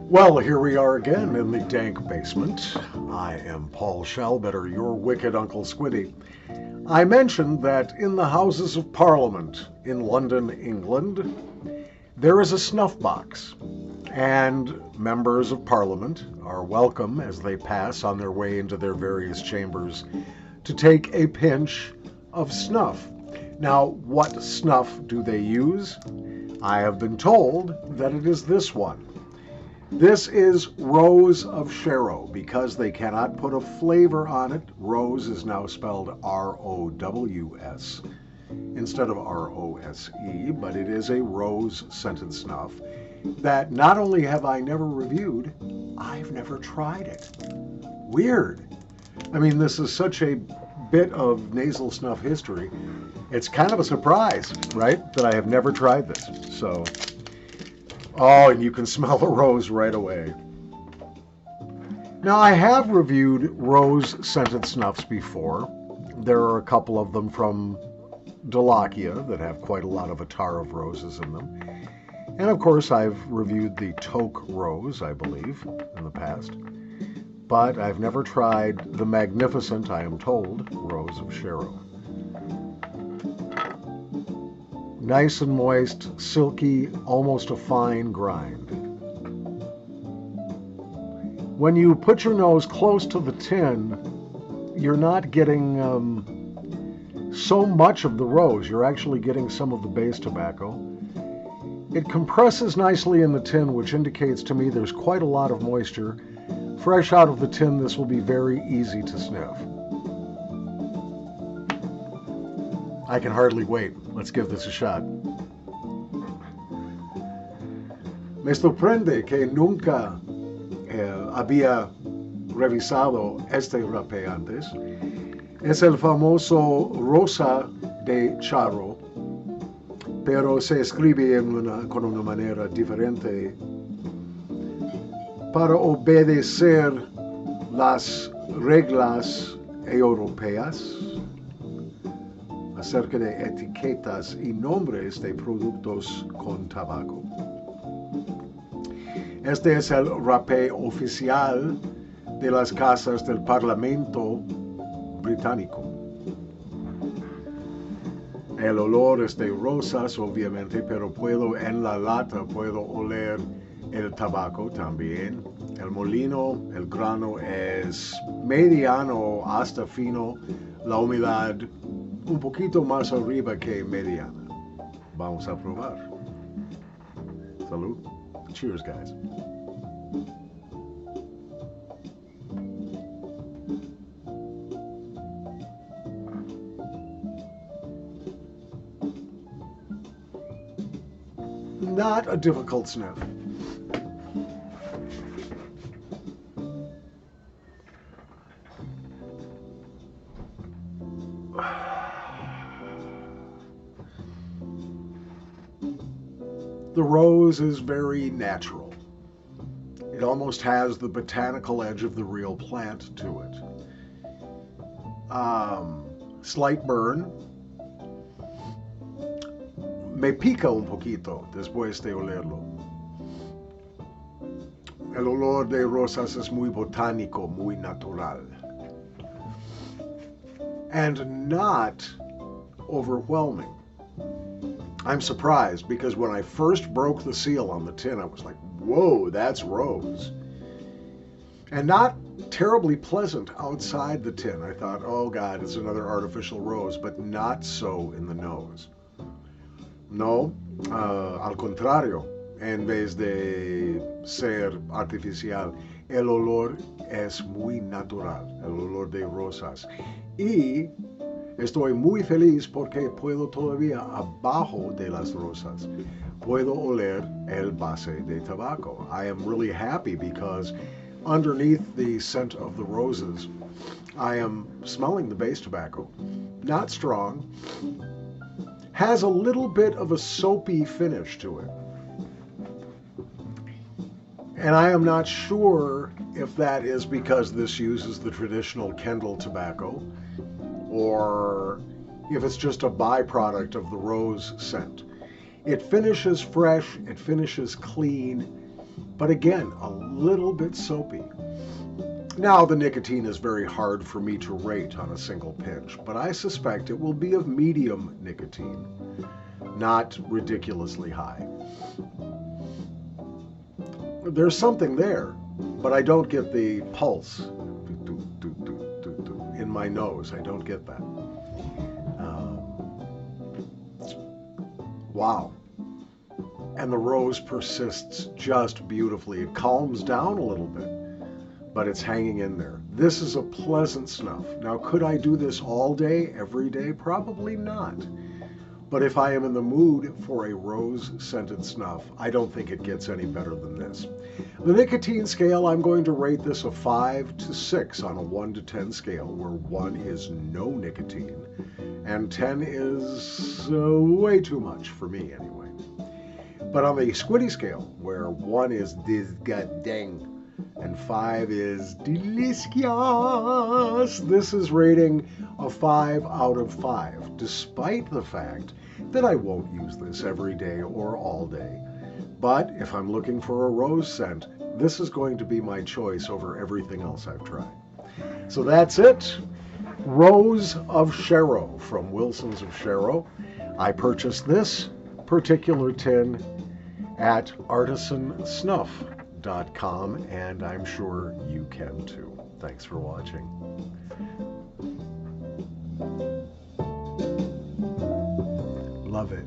Well, here we are again in the dank basement. I am Paul Shalbetter, your wicked Uncle Squinty. I mentioned that in the Houses of Parliament in London, England, there is a snuff box, and members of Parliament are welcome as they pass on their way into their various chambers to take a pinch of snuff. Now, what snuff do they use? I have been told that it is this one. This is Rose of Sharrow. Because they cannot put a flavor on it, Rose is now spelled R-O-W-S instead of R-O-S-E, but it is a rose-scented snuff that not only have I never reviewed, I've never tried it. Weird. I mean, this is such a bit of nasal snuff history. It's kind of a surprise, right, that I have never tried this. So, oh, and you can smell the rose right away. Now, I have reviewed rose-scented snuffs before. There are a couple of them from Delakia that have quite a lot of attar of roses in them. And of course, I've reviewed the Toque Rose, I believe, in the past. But I've never tried the magnificent, I am told, Rose of Sharrow. Nice and moist, silky, almost a fine grind. When you put your nose close to the tin, you're not getting so much of the rose. You're actually getting some of the base tobacco. It compresses nicely in the tin, which indicates to me there's quite a lot of moisture. Fresh out of the tin, this will be very easy to sniff. I can hardly wait. Let's give this a shot. Me sorprende que nunca había revisado este rapé antes. Es el famoso rosa de Sharrow, pero se escribe con una manera diferente para obedecer las reglas europeas acerca de etiquetas y nombres de productos con tabaco. Este es el rapé oficial de las casas del parlamento britanico. El olor es de rosas, obviamente, pero en la lata puedo oler el tabaco también. El molino, el grano es mediano hasta fino. La humedad un poquito más arriba que mediana. Vamos a probar. Salud. Cheers, guys. Not a difficult sniff. The rose is very natural. It almost has the botanical edge of the real plant to it. Slight burn. Me pica un poquito después de olerlo. El olor de rosas es muy botánico, muy natural. And not overwhelming. I'm surprised because when I first broke the seal on the tin, I was like, whoa, that's rose. And not terribly pleasant outside the tin. I thought, oh God, it's another artificial rose, but not so in the nose. No, al contrario, en vez de ser artificial, el olor es muy natural, el olor de rosas. Y estoy muy feliz porque puedo todavía, abajo de las rosas, puedo oler el base de tabaco. I am really happy because underneath the scent of the roses, I am smelling the base tobacco. Not strong. Has a little bit of a soapy finish to it. And I am not sure if that is because this uses the traditional Kendall tobacco or if it's just a byproduct of the rose scent. It finishes fresh, it finishes clean, but again, a little bit soapy. Now, the nicotine is very hard for me to rate on a single pinch, but I suspect it will be of medium nicotine, not ridiculously high. There's something there, but I don't get the pulse in my nose. I don't get that. Wow. And the rose persists just beautifully. It calms down a little bit, but it's hanging in there. This is a pleasant snuff. Now, could I do this all day, every day? Probably not. But if I am in the mood for a rose-scented snuff, I don't think it gets any better than this. The nicotine scale, I'm going to rate this a 5 to 6 on a 1 to 10 scale, where 1 is no nicotine, and 10 is way too much for me anyway. But on the Squinty Scale, where 1 is disgusting and 5 is delicious, this is rating a 5 out of 5, despite the fact that I won't use this every day or all day. But if I'm looking for a rose scent, this is going to be my choice over everything else I've tried. So that's it. Rose of Sharrow from Wilson's of Sharrow. I purchased this particular tin at artisansnuff.com, and I'm sure you can too. Thanks for watching. Love it.